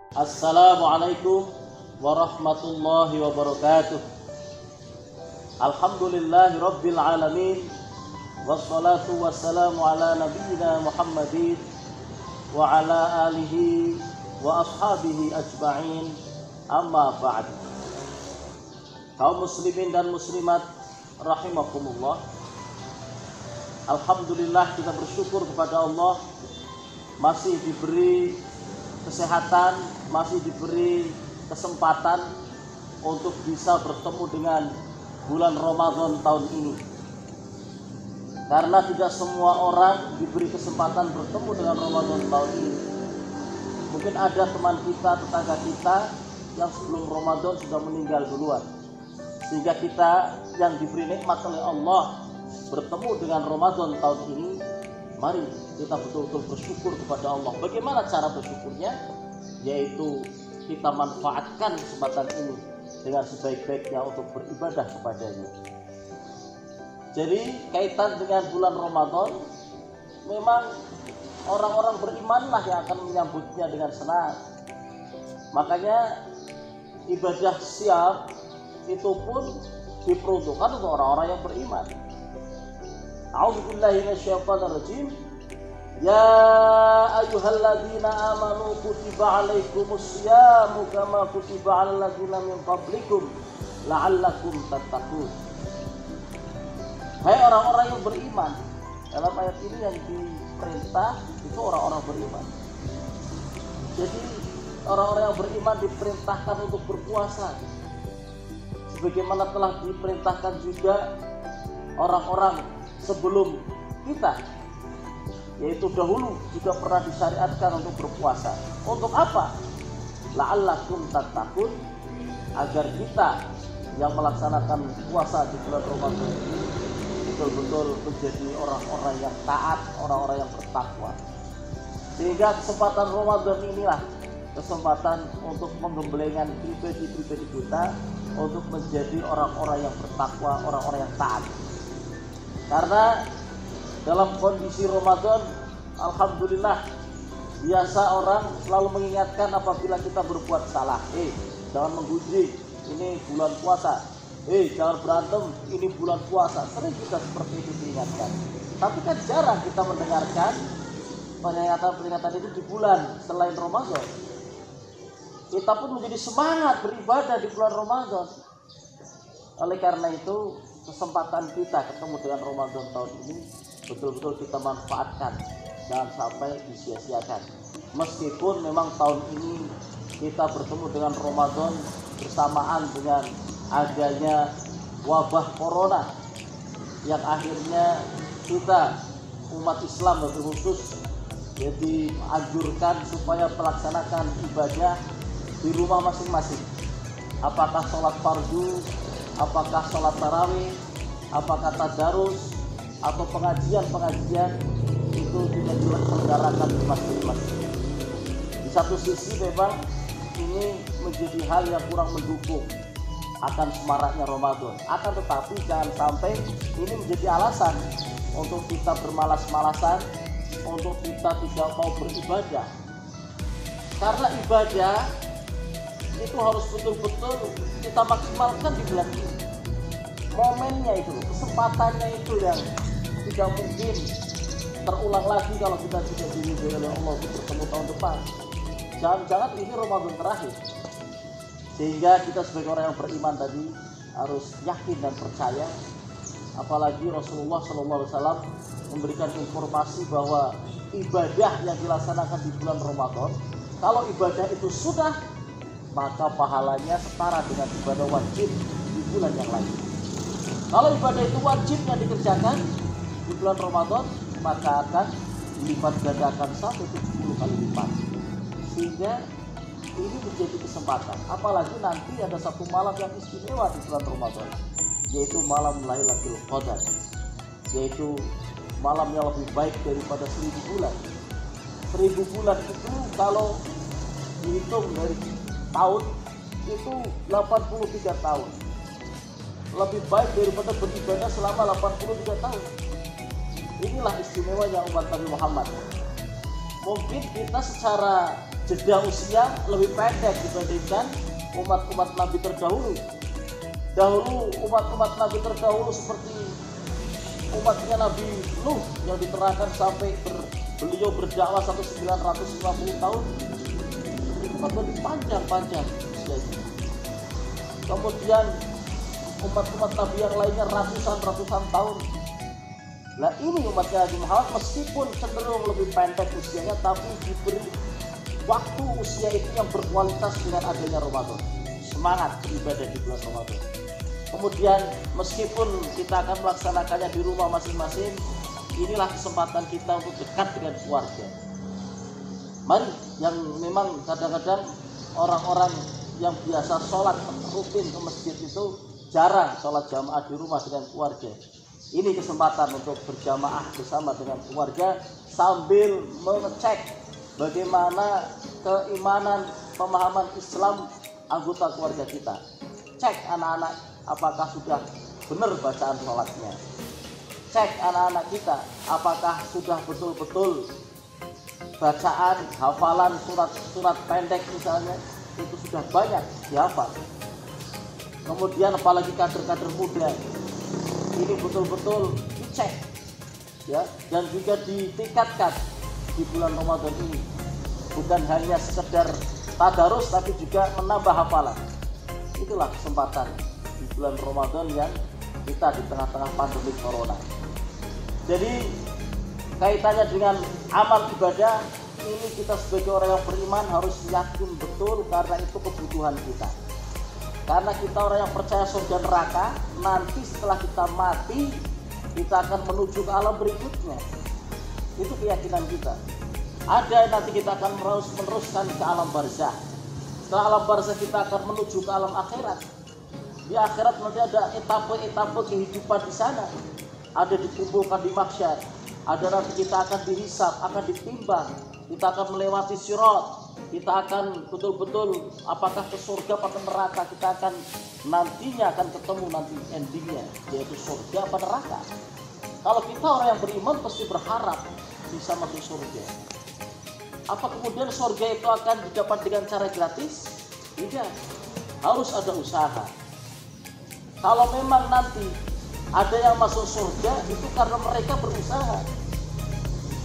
Assalamualaikum warahmatullahi wabarakatuh. Alhamdulillahi rabbil alamin. Wassalatu wassalamu ala nabiyyina Muhammadin wa ala alihi wa ashabihi ajma'in. Amma ba'd. Kaum muslimin dan muslimat rahimakumullah. Alhamdulillah, kita bersyukur kepada Allah masih diberi kesehatan, masih diberi kesempatan untuk bisa bertemu dengan bulan Ramadan tahun ini. Karena tidak semua orang diberi kesempatan bertemu dengan Ramadan tahun ini. Mungkin ada teman kita, tetangga kita yang sebelum Ramadan sudah meninggal duluan, sehingga kita yang diberi nikmat oleh Allah bertemu dengan Ramadan tahun ini, mari kita betul-betul bersyukur kepada Allah. Bagaimana cara bersyukurnya? Yaitu kita manfaatkan kesempatan ini dengan sebaik-baiknya untuk beribadah kepadanya. Jadi kaitan dengan bulan Ramadan, memang orang-orang berimanlah yang akan menyambutnya dengan senang. Makanya ibadah siam itu pun diperuntukkan untuk orang-orang yang beriman. A'udzubillahi minasyaitonirrajim. Ya ayyuhalladzina amanu kutiba alaikumusyamu kama kutiba alal ladzina min qablikum la'allakum tattaqun. Hai orang-orang yang beriman. Dalam ayat ini yang diperintah itu orang-orang beriman. Jadi orang-orang yang beriman diperintahkan untuk berpuasa, sebagaimana telah diperintahkan juga orang-orang sebelum kita, yaitu dahulu juga pernah disyariatkan untuk berpuasa. Untuk apa? La'allakum tattaqun, agar kita yang melaksanakan puasa di bulan Ramadan ini betul-betul menjadi orang-orang yang taat, orang-orang yang bertakwa. Sehingga kesempatan Ramadan inilah kesempatan untuk menggemblengkan pribadi-pribadi kita untuk menjadi orang-orang yang bertakwa, orang-orang yang taat. Karena dalam kondisi Ramadan, alhamdulillah, biasa orang selalu mengingatkan apabila kita berbuat salah. Jangan menggunjing, ini bulan puasa. Jangan berantem, ini bulan puasa. Sering kita seperti itu diingatkan. Tapi kan jarang kita mendengarkan peringatan-peringatan itu di bulan selain Ramadan. Kita pun menjadi semangat beribadah di bulan Ramadan. Oleh karena itu, kesempatan kita ketemu dengan Ramadan tahun ini betul-betul kita manfaatkan, jangan sampai disia-siakan. Meskipun memang tahun ini kita bertemu dengan Ramadan bersamaan dengan adanya wabah corona yang akhirnya kita umat Islam lebih khusus jadi anjurkan supaya melaksanakan ibadah di rumah masing-masing. Apakah sholat fardu, apakah sholat tarawih, apakah tadarus, atau pengajian-pengajian itu tidak diselenggarakan di masjid-masjid. Di satu sisi memang ini menjadi hal yang kurang mendukung akan semaraknya Ramadan. Akan tetapi jangan sampai ini menjadi alasan untuk kita bermalas-malasan, untuk kita tidak mau beribadah. Karena ibadah itu harus betul-betul kita maksimalkan di bulan ini. Momennya itu, kesempatannya itu yang tidak mungkin terulang lagi kalau kita tidak diridhoi oleh Allah untuk bertemu tahun depan. Jangan-jangan ini Ramadan terakhir. Sehingga kita sebagai orang yang beriman tadi harus yakin dan percaya. Apalagi Rasulullah SAW memberikan informasi bahwa ibadah yang dilaksanakan di bulan Ramadan, kalau ibadah itu sudah, maka pahalanya setara dengan ibadah wajib di bulan yang lain. Kalau ibadah itu wajib yang dikerjakan di bulan Ramadan, maka akan dilipat gandakan sampai 70 kali lipat. Sehingga ini menjadi kesempatan. Apalagi nanti ada satu malam yang istimewa di bulan Ramadan, yaitu malam Lailatul Qadar, yaitu malam yang lebih baik daripada 1000 bulan. 1000 bulan itu kalau dihitung dari tahun itu 83 tahun. Lebih baik daripada beribadah selama 83 tahun. Inilah istimewanya umat Nabi Muhammad. Mungkin kita secara jeda usia lebih pendek dibandingkan umat-umat Nabi terdahulu. Dahulu umat-umat Nabi terdahulu seperti umatnya Nabi Nuh yang diterangkan sampai beliau berdakwah sampai 950 tahun. Itu kan lebih panjang usianya. Kemudian umat-umat Nabi yang lainnya ratusan tahun. Nah ini umatnya Nabi Muhammad meskipun cenderung lebih pendek usianya, tapi diberi waktu usia itu yang berkualitas dengan adanya Ramadan. Semangat beribadah di bulan Ramadan. Kemudian meskipun kita akan melaksanakannya di rumah masing-masing, inilah kesempatan kita untuk dekat dengan keluarga. Mari, yang memang kadang-kadang orang-orang yang biasa sholat rutin ke masjid itu jarang sholat jamaah di rumah dengan keluarga. Ini kesempatan untuk berjamaah bersama dengan keluarga sambil mengecek bagaimana keimanan, pemahaman Islam anggota keluarga kita. Cek anak-anak apakah sudah benar bacaan sholatnya. Cek anak-anak kita apakah sudah betul-betul bacaan, hafalan surat pendek misalnya itu sudah banyak dihafal. Kemudian apalagi kader-kader muda, ini betul-betul dicek ya, dan juga ditingkatkan di bulan Ramadan ini. Bukan hanya sekedar tadarus tapi juga menambah hafalan. Itulah kesempatan di bulan Ramadan yang kita di tengah-tengah pandemi corona. Jadi kaitannya dengan amal ibadah ini, kita sebagai orang yang beriman harus yakin betul karena itu kebutuhan kita. Karena kita orang yang percaya surga neraka, nanti setelah kita mati kita akan menuju ke alam berikutnya. Itu keyakinan kita. Ada nanti kita akan meneruskan ke alam barzah. Setelah alam barzah kita akan menuju ke alam akhirat. Di akhirat nanti ada etape-etape kehidupan di sana. Ada dikumpulkan di mahsyar. Ada nanti kita akan dihisab, akan ditimbang. Kita akan melewati sirat. Kita akan betul-betul apakah ke surga atau ke neraka. Kita akan nantinya akan ketemu nanti endingnya, yaitu surga atau neraka. Kalau kita orang yang beriman pasti berharap bisa masuk surga. Apa kemudian surga itu akan didapat dengan cara gratis? Tidak, harus ada usaha. Kalau memang nanti ada yang masuk surga itu karena mereka berusaha.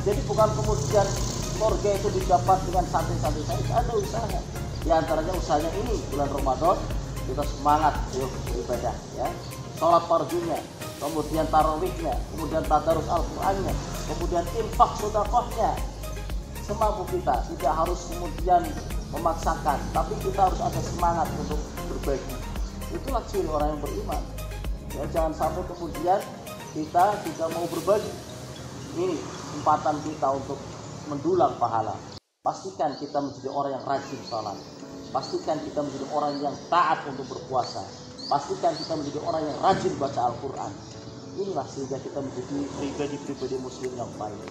Jadi bukan kemudian surga itu didapat dengan santai-santai saja, ada usaha. Di antaranya usahanya ini bulan Ramadan kita semangat yuk beribadah ya. Sholat fardunya, kemudian tarawihnya, kemudian tadarus Al-Qur'annya, kemudian infak sedekahnya. Semampu kita, tidak harus kemudian memaksakan, tapi kita harus ada semangat untuk berbagi. Itulah ciri orang yang beriman. Ya, jangan sampai kemudian kita tidak mau berbagi. Ini kesempatan kita untuk mendulang pahala. Pastikan kita menjadi orang yang rajin sholat. Pastikan kita menjadi orang yang taat untuk berpuasa. Pastikan kita menjadi orang yang rajin baca Al-Quran. Inilah sehingga kita menjadi pribadi-pribadi muslim yang baik.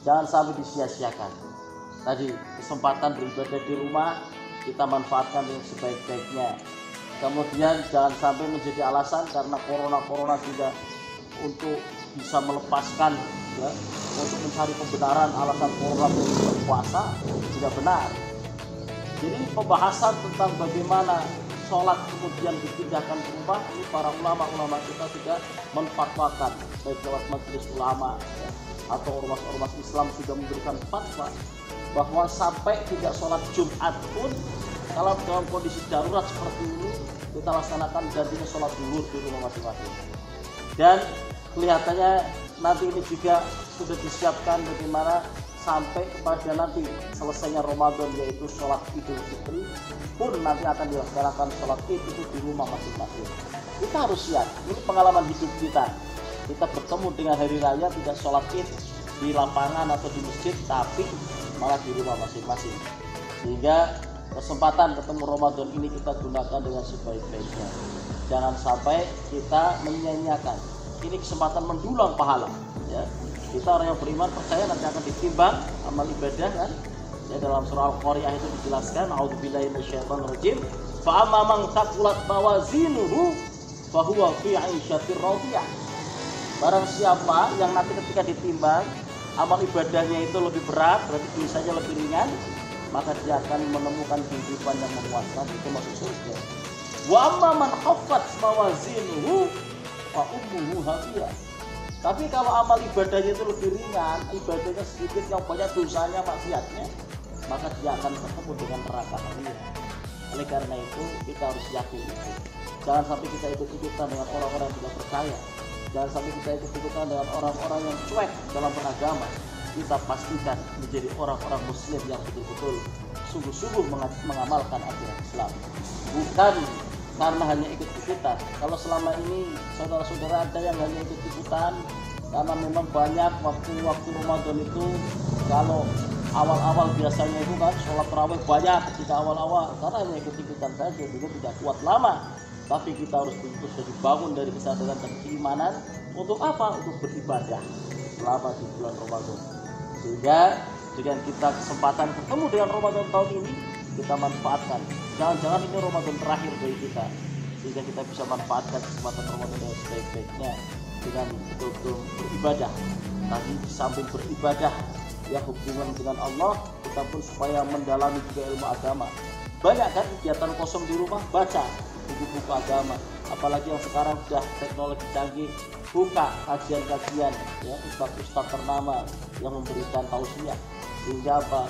Jangan sampai disia-siakan. Tadi kesempatan beribadah di rumah kita manfaatkan dengan sebaik-baiknya. Kemudian jangan sampai menjadi alasan karena corona juga untuk bisa melepaskan ya, untuk mencari kebenaran alasan corona berpuasa tidak benar. Jadi pembahasan tentang bagaimana sholat kemudian dipindahkan ke rumah, ini para ulama-ulama kita sudah menfatwakan, baik lewat majelis ulama ya, atau ormas-ormas Islam sudah memberikan fatwa bahwa sampai tidak sholat Jumat pun kalau dalam kondisi darurat seperti ini kita laksanakan gantinya sholat zuhur di rumah masing-masing. Dan kelihatannya nanti ini juga sudah disiapkan bagaimana sampai kepada nanti selesainya Ramadan, yaitu sholat Idul Fitri pun nanti akan dilaksanakan sholat Id itu di rumah masing-masing. Kita harus siap, ini pengalaman hidup kita. Kita bertemu dengan hari raya tidak sholat Id di lapangan atau di masjid, tapi malah di rumah masing-masing. Sehingga kesempatan ketemu Ramadan ini kita gunakan dengan sebaik-baiknya. Jangan sampai kita menyia-nyiakan. Ini kesempatan mendulang pahala. Ya. Kita orang yang beriman percaya nanti akan ditimbang amal ibadah kan. Ya, dalam surah Al-Qari'ah itu dijelaskan, a'udzubillahi minasyaitonirrajim, fa amma man thaqulat mawazinuhu fa huwa fi 'ishatir radiyah. Barang siapa yang nanti ketika ditimbang amal ibadahnya itu lebih berat, berarti dosanya lebih ringan, maka dia akan menemukan kehidupan yang memuaskan, itu masuk surga. Wa amma man khaffat mawazinuhu fa ummuhu hawiyah. Tapi kalau amal ibadahnya itu lebih ringan, ibadahnya sedikit, yang banyak dosanya, maksiatnya, maka dia akan ketemu dengan neraka hawiyah. Oleh karena itu kita harus yakin itu. Jangan sampai kita ikut-ikutan dengan orang-orang yang tidak percaya. Jangan sampai kita ikut-ikutan dengan orang-orang yang cuek dalam beragama. Kita pastikan menjadi orang-orang muslim yang betul-betul sungguh-sungguh mengamalkan ajaran Islam. Bukan karena hanya ikut-ikutan. Kalau selama ini saudara-saudara ada yang hanya ikut-ikutan karena memang banyak waktu Ramadan itu, kalau awal-awal biasanya itu kan sholat tarawih banyak ketika awal-awal, karena hanya ikut-ikutan saja juga tidak kuat lama. Tapi kita harus betul-betul dibangun dari kesadaran dan keimanan. Untuk apa? Untuk beribadah selama di bulan Ramadan. Sehingga dengan kita kesempatan ketemu dengan Ramadan tahun ini, kita manfaatkan. Jangan-jangan ini Ramadan terakhir bagi kita, sehingga kita bisa manfaatkan kesempatan Ramadan yang sebaik-baiknya dengan betul-betul beribadah. Tadi di samping beribadah ya hubungan dengan Allah, kita pun supaya mendalami juga ilmu agama. Banyak kan kegiatan kosong di rumah, baca buku-buku agama. Apalagi yang sekarang sudah teknologi canggih, buka kajian-kajian ya ustaz-ustaz ternama yang memberikan tausiah, sehingga apa,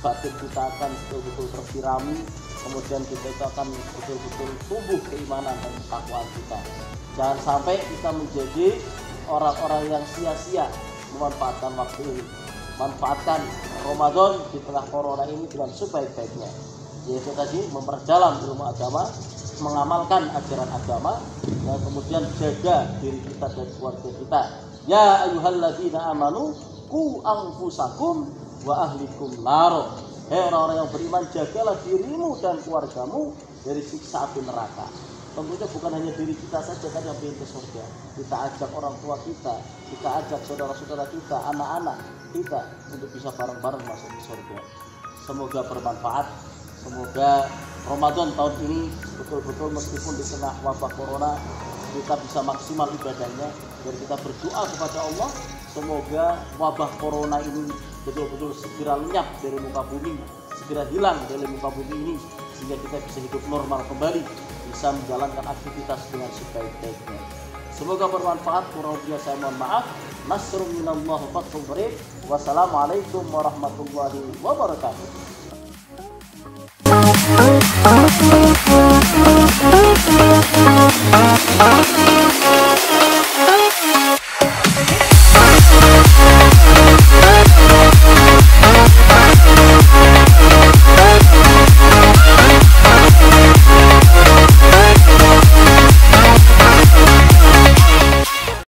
batin kita akan betul-betul tersirami, kemudian kita itu akan betul-betul tumbuh keimanan dan ketakwaan kita. Jangan sampai kita menjadi orang-orang yang sia-sia memanfaatkan waktu ini. Manfaatkan Ramadan di tengah corona ini dengan sebaik-baiknya, yaitu tadi memperdalam ilmu agama, mengamalkan ajaran agama, dan kemudian jaga diri kita dan keluarga kita. Ya ayyuhalladzina amanu qu anfusakum wa ahlikum nar. Hei orang-orang yang beriman, jagalah dirimu dan keluargamu dari siksa api neraka. Tentunya bukan hanya diri kita saja kan yang ingin ke surga. Kita ajak orang tua kita ajak saudara-saudara kita, anak-anak kita untuk bisa bareng-bareng masuk ke surga. Semoga bermanfaat. Semoga Ramadan tahun ini betul-betul meskipun di tengah wabah corona kita bisa maksimal ibadahnya, dan kita berdoa kepada Allah semoga wabah corona ini betul-betul segera lenyap dari muka bumi, segera hilang dari muka bumi ini, sehingga kita bisa hidup normal kembali, bisa menjalankan aktivitas dengan sebaik-baiknya. Semoga bermanfaat. Kurang lebihnya saya mohon maaf. Nasrun minallah wa fathun qarib. Wassalamualaikum warahmatullahi wabarakatuh.